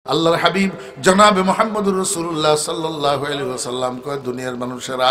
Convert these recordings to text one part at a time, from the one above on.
আল্লাহর হাবিব জনাবে মুহাম্মদুর রাসূলুল্লাহ সাল্লাল্লাহু আলাইহি ওয়াসাল্লাম কয়, দুনিয়ার মানুষেরা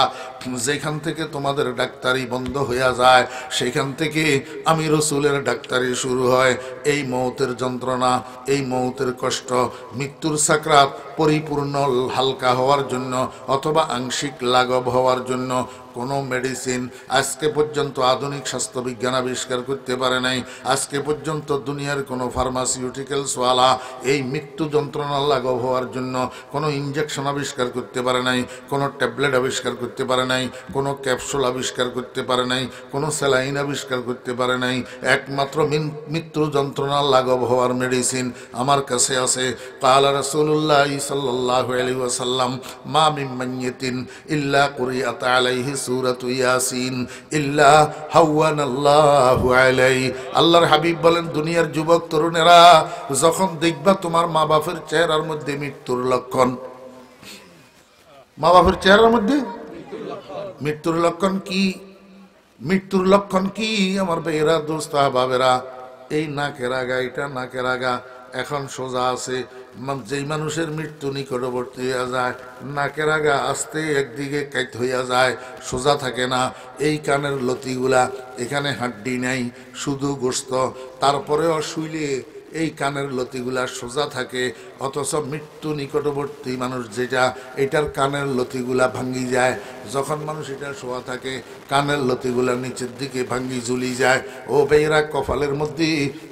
যেখান থেকে তোমাদের ডাক্তারি বন্ধ হইয়া যায় সেখান থেকে আমি রাসূলের ডাক্তারি শুরু হয়। এই মওতের যন্ত্রণা, এই মওতের কষ্ট, মৃত্যুর সাকরাত পরিপূর্ণ হালকা হওয়ার জন্য অথবা আংশিক লাঘব হওয়ার জন্য কোনো মেডিসিন আজকে পর্যন্ত আধুনিক স্বাস্থ্যবিজ্ঞান আবিষ্কার করতে পারে নাই। আজকে পর্যন্ত দুনিয়ার কোনো ফার্মাসিউটিক্যালসওয়ালা এই মৃত্যু যন্ত্রণা লাঘব হওয়ার জন্য কোনো ইনজেকশন আবিষ্কার করতে পারে নাই, কোনো ট্যাবলেট আবিষ্কার করতে পারে নাই, কোনো ক্যাপসুল আবিষ্কার করতে পারে নাই, কোনো স্যালাইন আবিষ্কার করতে পারে নাই। একমাত্র মৃত্যু যন্ত্রণা লাঘব হওয়ার মেডিসিন আমার কাছে আছে। ক্বালা রাসূলুল্লাহ সাল্লাল্লাহু আলাইহি ওয়াসাল্লাম, মা মিন মাইয়িতিন ইল্লা কুরিআত আলাইহি সূরাতু ইয়াসিন ইল্লা হাওয়ানাল্লাহু আলাইহি। আল্লাহর হাবিব বলেন, দুনিয়ার যুবক তরুণেরা যখন দেখবা তোমার মা বাপের চেহারার মধ্যে মৃত্যুর লক্ষণ, মা বাপের চেহারার মধ্যে মৃত্যুর লক্ষণ কি? মৃত্যুর লক্ষণ কি আমার ভাইয়েরা, দোস্ত বাবেরা? এই নাকের আগা, এটা নাকের আগা এখন সোজা আছে। যেই মানুষের মৃত্যু নিকটবর্তী হইয়া যায় নাকের আগা আস্তে একদিকে কাইত হইয়া যায়, সোজা থাকে না। এই কানের লতিগুলা, এখানে হাড্ডি নাই, শুধু গোস্ত, তারপরেও শুইলে এই কানের লতিগুলা সোজা থাকে। অথচ মৃত্যু নিকটবর্তী মানুষ যেটা, এটার কানের লতিগুলা ভাঙ্গি যায়। যখন মানুষ এটা শোয়া থাকে কানের লতিগুলা নিচের দিকে ভাঙ্গি ঝুলি যায়। ও বেয়েরা, কপালের মধ্যে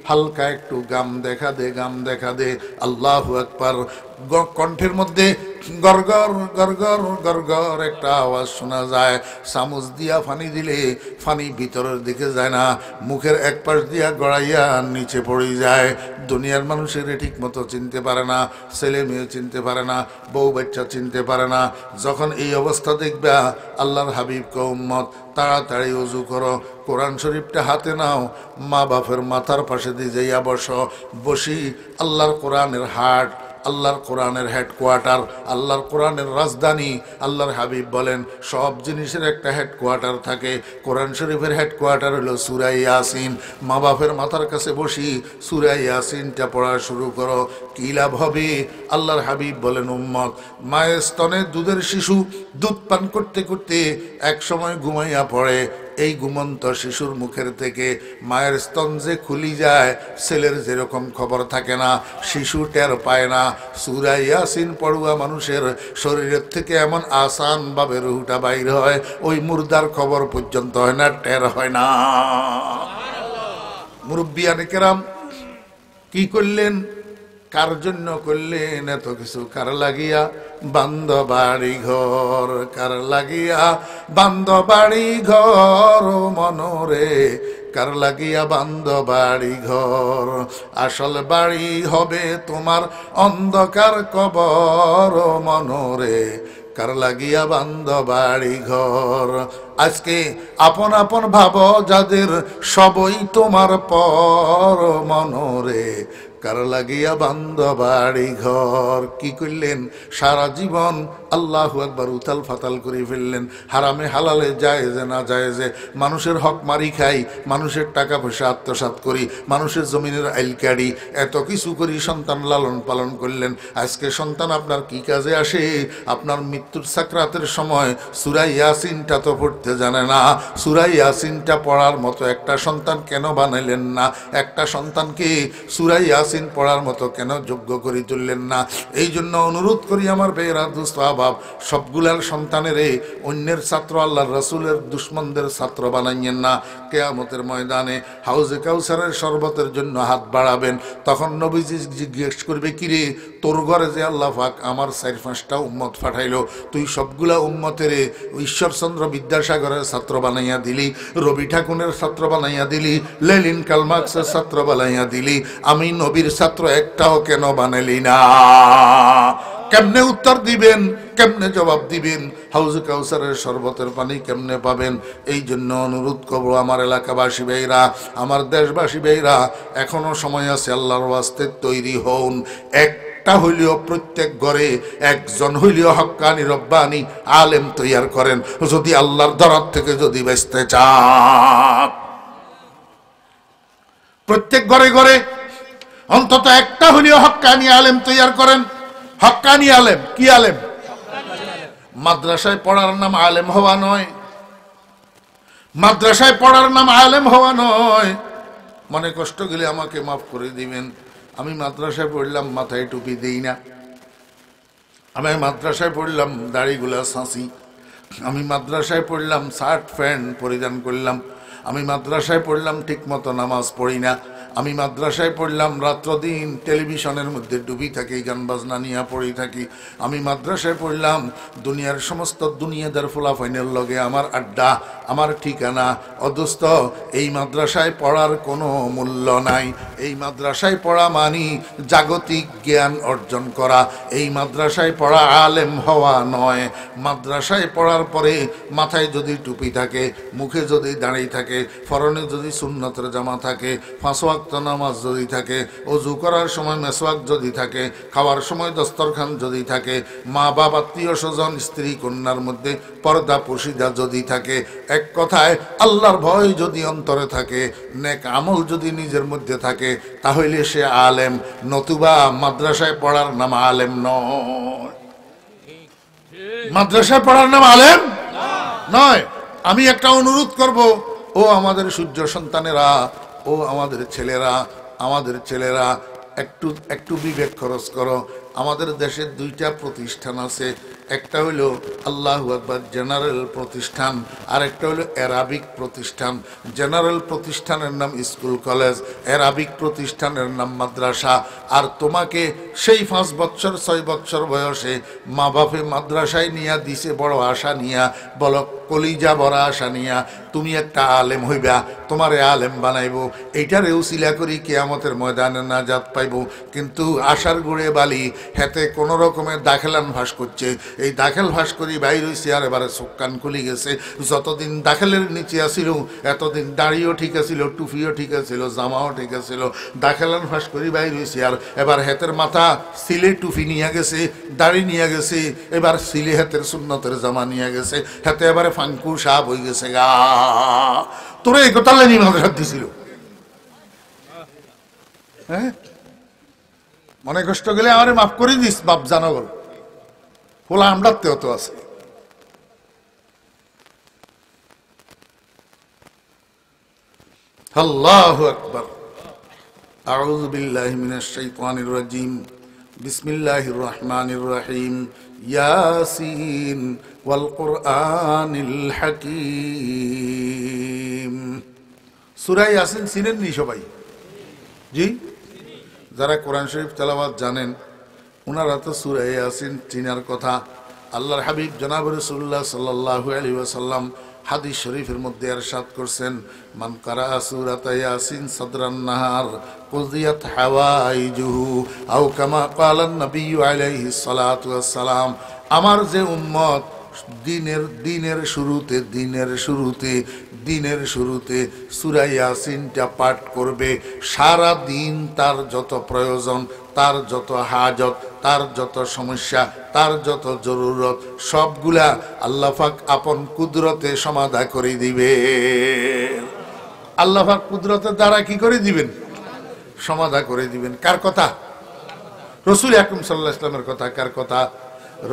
হালকা একটু গাম দেখা দে, গাম দেখা দে। আল্লাহু আকবার। কণ্ঠের মধ্যে গরগর গরগর গরগর একটা আওয়াজ শোনা যায়। চামচ দিয়া ফানি দিলে ফানি ভিতরের দিকে যায় না, মুখের এক পাশ দিয়া গড়াইয়া নিচে পড়ে যায়। দুনিয়ার মানুষের ঠিক মতো চিনতে পারে না, ছেলে মেয়ে চিনতে পারে না, বউ বাচ্চা চিনতে পারে না। যখন এই অবস্থা দেখবা, আল্লাহর হাবিব কে উম্মত তাড়াতাড়ি ওযু করো, কোরআন শরীফটা হাতে নাও, মা বাপের মাথার পাশে দিয়ে যাইয়া বসো। বসি আল্লাহর কোরআনের হাট, আল্লাহর কোরআনের হেডকোয়ার্টার, আল্লাহর কোরআনের রাজধানী। আল্লাহর হাবিব বলেন, সব জিনিসের একটা হেডকোয়ার্টার থাকে। কোরআন শরীফের হেডকোয়ার্টার হলো সূরা ইয়াসিন। মা বাপের মাথার কাছে বসি সূরা ইয়াসিনটা পড়া শুরু করো। কি লাভ হবে? আল্লাহর হাবিব বলেন, উম্মত, মায়ের স্তনে দুধের শিশু দুধ পান করতে করতে এক সময় ঘুমাইয়া পড়ে। এই ঘুমন্ত শিশুর মুখের থেকে মায়ের স্তন যে খুলি যায়, ছেলের যেরকম খবর থাকে না, শিশু টের পায় না। সূরা ইয়াসিন পড়ুয়া মানুষের শরীরের থেকে এমন আসান ভাবে রুহটা বাইর হয়, ওই মুর্দার খবর পর্যন্ত হয় না, টের হয় না। মুরব্বিয়ানে কেরাম কি করলেন? কার জন্য করলেন এত কিছু? কার লাগিয়া? বান্দ বাড়ি ঘর। কার লাগিয়া? বান্দ বাড়ি ঘর মনরে, কার লাগিয়া বান্দ বাড়ি ঘর। আসল বাড়ি হবে তোমার অন্ধকার কবর মনরে, কার লাগিয়া বান্দ বাড়ি ঘর। আজকে আপন আপন ভাবো যাদের, সবই তোমার পর মনরে, কার লাগিয়া বান্দ বাড়ি ঘর। কি করলেন? সারা জীবন আল্লাহু আকবার উতাল ফাতাল করে ফেললেন। হারামে হালালে জায়েজে না জায়েজে মানুষের হক মারি খাই, মানুষের টাকা পয়সা আত্মসাৎ করি, মানুষের জমিনের আইল কাড়ি, এত কিছু করি সন্তান লালন পালন করলেন। আজকে সন্তান আপনার কি কাজে আসে? আপনার মৃত্যুর সাকরাতের সময় সূরা ইয়াসিনটা তো পড়তে জানে না। সূরা ইয়াসিনটা পড়ার মতো একটা সন্তান কেন বানাইলেন না? একটা সন্তানকে সূরা ইয়াসিন পড়ার মতো কেন যোগ্য করে তুললেন না? এই জন্য অনুরোধ করি আমার ভাইয়েরা, দোস্ত আহবাব, সবগুলার সন্তানের অন্যের ছাত্র, আল্লাহর রাসূলের দুশমনদের ছাত্র বানাইয়েন না। কিয়ামতের ময়দানে হাউজে কাউসারের শরবতের জন্য হাত বাড়াবেন, তখন নবীজি জিজ্ঞেস করবে, কিরে তোর ঘরে যে আল্লাহ পাক আমার 4-5টা উম্মত পাঠাইলো, তুই সবগুলা উম্মতের ঈশ্বরচন্দ্র বিদ্যাসাগরের ছাত্র বানাইয়া দিলি, রবি ঠাকুরের ছাত্র বানাইয়া দিলি, লেনিন কালমার্ক্সের ছাত্র বানাইয়া দিলি, আমি নবীর ছাত্র একটাও কেন বানাইলি না? কেমনে উত্তর দিবেন? কেমনে জবাব দিবেন? হাউজে কাউসারের শরবতের পানি কেমনে পাবেন? এই জন্য অনুরোধ করবো আমার এলাকাবাসী ভাইরা, আমার দেশবাসী ভাইরা, এখনো সময় আছে, আল্লাহর ওয়াস্তে তৈরি হন। একটা হইলেও প্রত্যেক ঘরে একজন হইলেও হক্কানি রব্বানি আলেম তৈয়ার করেন, যদি আল্লাহর দরদ থেকে যদি বেঁচতে চান। প্রত্যেক ঘরে ঘরে অন্তত একটা হলেও হক্কানি আলেম তৈয়ার করেন। হক্কানি আলেম কি আলেম? মাদ্রাসায় পড়ার নাম আলেম হওয়া নয়, মাদ্রাসায় পড়ার নাম আলেম হওয়া নয়। মনে কষ্ট গেলে আমাকে মাফ করে দিবেন, আমি মাদ্রাসায় পড়লাম মাথায় টুপি দেই না, আমি মাদ্রাসায় পড়লাম দাড়িগুলা ছাঁচি, আমি মাদ্রাসায় পড়লাম শার্ট প্যান্ট পরিধান করলাম, আমি মাদ্রাসায় পড়লাম ঠিক মতো নামাজ পড়ি না, আমি মাদ্রাসায় পড়লাম রাত্র দিন টেলিভিশনের মধ্যে ডুবি থাকি, গান বাজনা নিয়ে পড়ে থাকি, আমি মাদ্রাসায় পড়লাম দুনিয়ার সমস্ত দুনিয়াদার ফোলাফাইনের লগে আমার আড্ডা, আমার ঠিকানা। অদস্ত এই মাদ্রাসায় পড়ার কোনো মূল্য নাই। এই মাদ্রাসায় পড়া মানি জাগতিক জ্ঞান অর্জন করা, এই মাদ্রাসায় পড়া আলেম হওয়া নয়। মাদ্রাসায় পড়ার পরে মাথায় যদি টুপি থাকে, মুখে যদি দাঁড়িয়ে থাকে, ফরনে যদি সুন্নতের জামা থাকে, 5 ওয়াক্ত নামাজ যদি থাকে, ওযু করার সময় মেসওয়াক যদি থাকে, খাওয়ার সময় দস্তরখান যদি থাকে, মা বাবা আত্মীয় স্বজন স্ত্রী কন্যার মধ্যে পর্দা পর্দা যদি থাকে, এক কথায় আল্লাহর ভয় যদি অন্তরে থাকে, নেক আমল যদি নিজের মধ্যে থাকে, তাহলে সে আলেম। নতুবা মাদ্রাসায় পড়ার নাম আলেম নয়। মাদ্রাসায় পড়ার নাম আলেম নয়। আমি একটা অনুরোধ করব, ও আমাদের সূর্য সন্তানেরা, ও আমাদের ছেলেরা, আমাদের ছেলেরা একটু একটু বিবেক খরচ করো। আমাদের দেশে 2টা প্রতিষ্ঠান আছে, একটা হইল আল্লাহু আকবার জেনারেল প্রতিষ্ঠান, আর একটা হইল অ্যারাবিক প্রতিষ্ঠান। জেনারেল প্রতিষ্ঠানের নাম স্কুল কলেজ, অ্যারাবিক প্রতিষ্ঠানের নাম মাদ্রাসা। আর তোমাকে সেই 5 বছর 6 বছর বয়সে মা বাপে মাদ্রাসায় নিয়া দিছে বড় আশা নিয়া, বলো কলিজা ভরা আশা নিয়া তুমি একটা আলেম হইবা, তোমারে আলেম বানাইব, এইটারে উসিলা করি কিয়ামতের ময়দানে নাজাত পাইব। কিন্তু আশার গুড়ে বালি, হেতে কোনো রকমের দাখেলান ভাস করছে। এই দাখেল ভাস করি বাইর হইছে, আর এবারে চোখ কান খুলি গেছে। যতদিন দাখেলের নিচে আসিল এতদিন দাড়িও ঠিক আছিল, টুপিও ঠিক আছিল, জামাও ঠিক আছিল। দাখেলান ভাস করি বাইর হইছে, আর এবার হেতের মাথা সিলে টুপি নিয়ে গেছে, দাড়ি নিয়ে গেছে, এবার সিলে হেতের সুন্নতের জামা নিয়ে গেছে, হেতে এবারে ফাঙ্কু সাপ হয়ে গেছে। গা তোরে এই কথা লেনি মাদ্রাসা দিছিল, হ্যাঁ? মনে কষ্ট গেলে আমারে মাফ করে দিস বাপ জানগর, হোলা আমরাতে হতো আছে। আল্লাহু আকবার। আউযু বিল্লাহি মিনাশ শাইতানির রাজিম। বিসমিল্লাহির রহমানির রহিম। ইয়াসিন ওয়াল কুরআনিল হাকীম। সূরা ইয়াসিন চিনেন নি সবাই? জি, যারা কোরআন শরীফ তেলাওয়াত জানেন ওনারা তো সূরা ইয়াসিন চিনার কথা। আল্লাহর হাবিব জনাব রাসূলুল্লাহ সাল্লাল্লাহু আলাইহি ওয়াসাল্লাম হাদিস শরীফের মধ্যে ইরশাদ করছেন, মান কারা সূরাতা ইয়াসিন সাদরান নাহার কুযিয়াত হাওয়াইজুহু আও কামা ক্বালা নবী আলাইহিস সালাতু ওয়াস সালাম। আমার যে উম্মত দিনের শুরুতে সূরা ইয়াসিনটা পাঠ করবে, সারা দিন তার যত প্রয়োজন, তার যত হাজত, তার যত সমস্যা, তার যত জরুরত, সবগুলা আল্লাহ পাক আপন কুদরতে সমাধা করে দিবে। আল্লাহ পাক কুদরতের দ্বারা কি করে দিবেন? সমাধা করে দিবেন। কার কথা? রাসূল আকরাম সাল্লাল্লাহু আলাইহি ওয়াসাল্লামের কথা। কার কথা?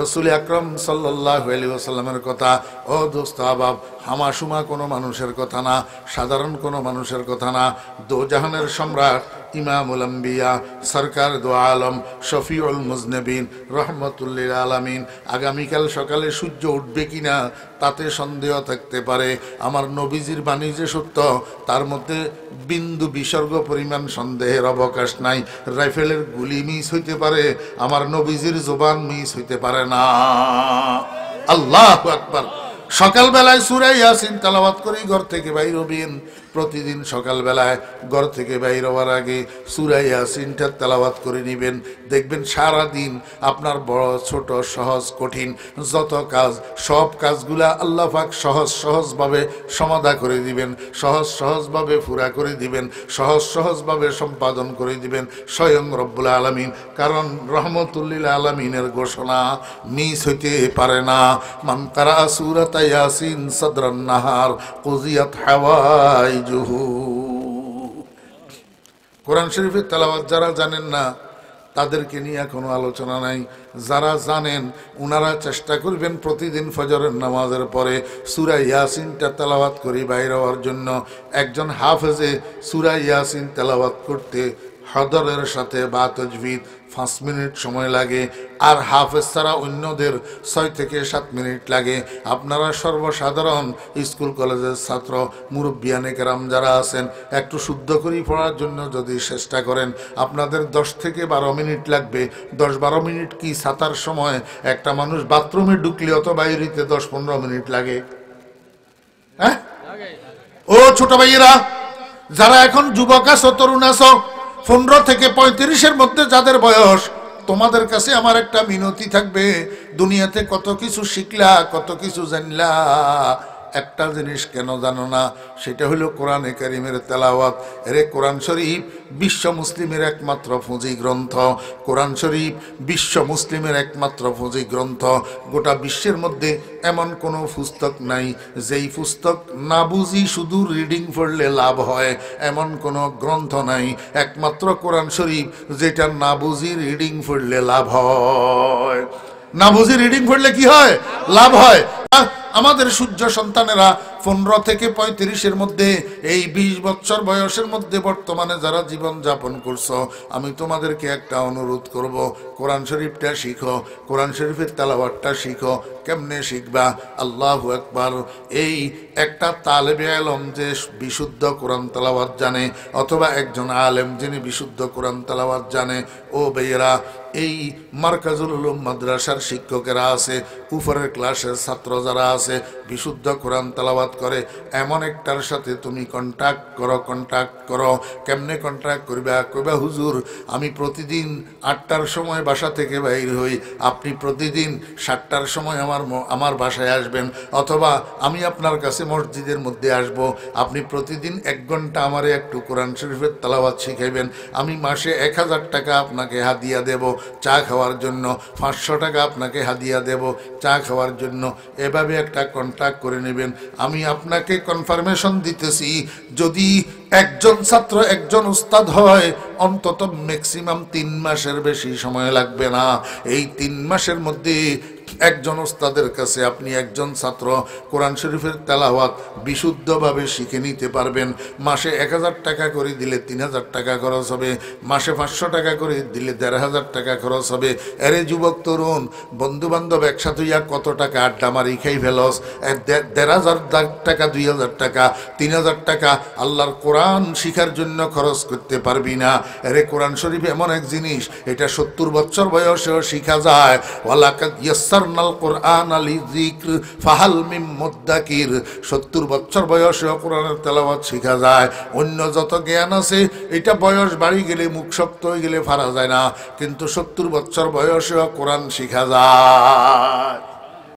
রাসূল আকরাম সাল্লাল্লাহু আলাইহি ওয়াসাল্লামের কথা। ও দোস্ত আবাব, হামাশুমা কোনো মানুষের কথা না, সাধারণ কোনো মানুষের কথা না। দোজাহানের সম্রাট ইমামুল আম্বিয়া সরকার দো আলম শফিউল মুজনবিন রহমতুল্লিল আলামিন আগামীকাল সকালে সূর্য উঠবে কিনা তাতে সন্দেহ থাকতে পারে। আমার নবীজির বাণী যে সত্য তার মধ্যে বিন্দু বিসর্গ পরিমাণ সন্দেহের অবকাশ নাই। রাইফেলের গুলি মিস হইতে পারে, আমার নবীজির জবান মিস হইতে পারে না। আল্লাহু আকবার। সকালবেলায় সূরা ইয়াসিন তেলাওয়াত করে ঘর থেকে বাইর হবেন। প্রতিদিন সকালবেলায় ঘর থেকে বাইর হওয়ার আগে সূরা ইয়াসিনটা তেলাওয়াত করে নেবেন। দেখবেন সারা দিন আপনার বড় ছোট সহজ কঠিন যত কাজ, সব কাজগুলা আল্লাহ পাক সহজভাবে সমাধা করে দিবেন, সহজভাবে পুরা করে দিবেন, সহজভাবে সম্পাদন করে দিবেন স্বয়ং রব্বুল আলামিন। কারণ রহমতুল্লিল আলামিনের ঘোষণা মিস হইতে পারে না। মান কারা সূরাতা ইয়াসিন সাদরান নাহার কুযিয়াত হাওয়াইজুহু। কোরআন শরীফের তেলাওয়াত যারা জানেন না তাদেরকে নিয়ে কোনো আলোচনা নাই। যারা জানেন ওনারা চেষ্টা করবেন প্রতিদিন ফজরের নামাজের পরে সূরা ইয়াসিনটা তেলাওয়াত করে বাইরে হওয়ার জন্য। একজন হাফেজে সূরা ইয়াসিন তেলাওয়াত করতে হদরের সাথে বা তাজবিদ 5 মিনিট সময় লাগে, আর হাফেজ ছাড়া অন্যদের 6 থেকে 7 মিনিট লাগে। আপনারা সর্বসাধারণ স্কুল কলেজের ছাত্র মুরব্বিয়ানে কেরাম যারা আছেন, একটু শুদ্ধ করে পড়ার জন্য যদি চেষ্টা করেন, আপনাদের 10 থেকে 12 মিনিট লাগবে। 10-12 মিনিট কি ছাতার সময় একটা মানুষ বাথরুমে ঢুকলে অত বাইরেতে 10-15 মিনিট লাগে? হ্যাঁ ও ছোট ভাইয়েরা, যারা এখন যুবক আছো, তরুণ আছো, 15 থেকে 35-এর মধ্যে যাদের বয়স, তোমাদের কাছে আমার একটা মিনতি থাকবে। দুনিয়াতে কত কিছু শিখলা, কত কিছু জানলা, একটা জিনিস কেন জানো না? সেটা হলো কোরআনে কারিমের তেলাওয়াত। এরে কোরআন শরীফ বিশ্ব মুসলিমের একমাত্র ফৌজি গ্রন্থ। কোরআন শরীফ বিশ্ব মুসলিমের একমাত্র ফৌজি গ্রন্থ। গোটা বিশ্বের মধ্যে এমন কোনো পুস্তক নাই যেই পুস্তক না বুঝি শুধু রিডিং পড়লে লাভ হয়, এমন কোনো গ্রন্থ নাই। একমাত্র কোরআন শরীফ যেটা না বুঝি রিডিং পড়লে লাভ হয়। না বুঝি রিডিং পড়লে কি হয়? লাভ হয়। আমাদের সূর্য সন্তানেরা 15 থেকে 35-এর মধ্যে, এই 20 বছর বয়সের মধ্যে বর্তমানে যারা জীবন যাপন করছো, আমি তোমাদেরকে একটা অনুরোধ করব, কোরআন শরীফটা শিখো, কোরআন শরীফের তেলাওয়াতটা শিখো। কেমনে শিখবা? আল্লাহু আকবার। এই একটা তালেবে ইলম যে বিশুদ্ধ কোরআন তেলাওয়াত জানে, অথবা একজন আলেম যিনি বিশুদ্ধ কোরআন তেলাওয়াত জানে, ও ভাইয়েরা, এই মারকাজুল উলুম মাদ্রাসার শিক্ষকেরা আছে, উপরের ক্লাসের ছাত্র যারা আছে, বিশুদ্ধ কোরআন তেলাওয়াত করে, এমন একটার সাথে তুমি কন্ট্যাক্ট করো। কেমনে কন্ট্যাক্ট করবা? কইবা, হুজুর আমি প্রতিদিন 8টার সময় বাসা থেকে বাইর হই, আপনি প্রতিদিন 7টার সময় আমার বাসায় আসবেন, অথবা আমি আপনার কাছে মসজিদের মধ্যে আসব, আপনি প্রতিদিন 1 ঘন্টা আমারে একটু কোরআন শরীফের তেলাওয়াত শিখাইবেন, আমি মাসে 1000 টাকা আপনাকে হাদিয়া দেব চা খাওয়ার জন্য, 500 টাকা আপনাকে হাদিয়া দেব চা খাওয়ার জন্য। এভাবে একটা কন্ট্যাক্ট করে নেবেন। আমি আপনাকে কনফার্মেশন দিতেছি, যদি একজন ছাত্র একজন উস্তাদ হয়, অন্তত ম্যাক্সিমাম 3 মাসের বেশি সময় লাগবে না। এই 3 মাসের মধ্যে একজন ওস্তাদের কাছে আপনি একজন ছাত্র কোরআন শরীফের তেলাওয়াত বিশুদ্ধভাবে শিখে নিতে পারবেন। মাসে 1000 টাকা করে দিলে 3000 টাকা খরচ হবে, মাসে 500 টাকা করে দিলে 1500 টাকা খরচ হবে। এরে যুবক তরুণ বন্ধু বান্ধব একসাথে হইয়া কত টাকা আড্ডা মারি খাই ফেলস, 1500 টাকা, 2000 টাকা, 3000 টাকা আল্লাহর কোরআন শিখার জন্য খরচ করতে পারবি না। এরে কোরআন শরীফ এমন এক জিনিস, এটা 70 বছর বয়সেও শিখা যায়। ওয়ালাকাদ ইয়াসসারনাল কোরআন লিযিকর ফাহাল মিন মুদ্দাকির। 70 বছর বয়সেও কোরআনের তেলাওয়াত শিখা যায়। অন্য যত জ্ঞান আছে এটা বয়স বাড়ি গেলে, মুখ শক্ত হয়ে গেলে পারা যায় না, কিন্তু 70 বছর বয়সেও কোরআন শিখা যায়।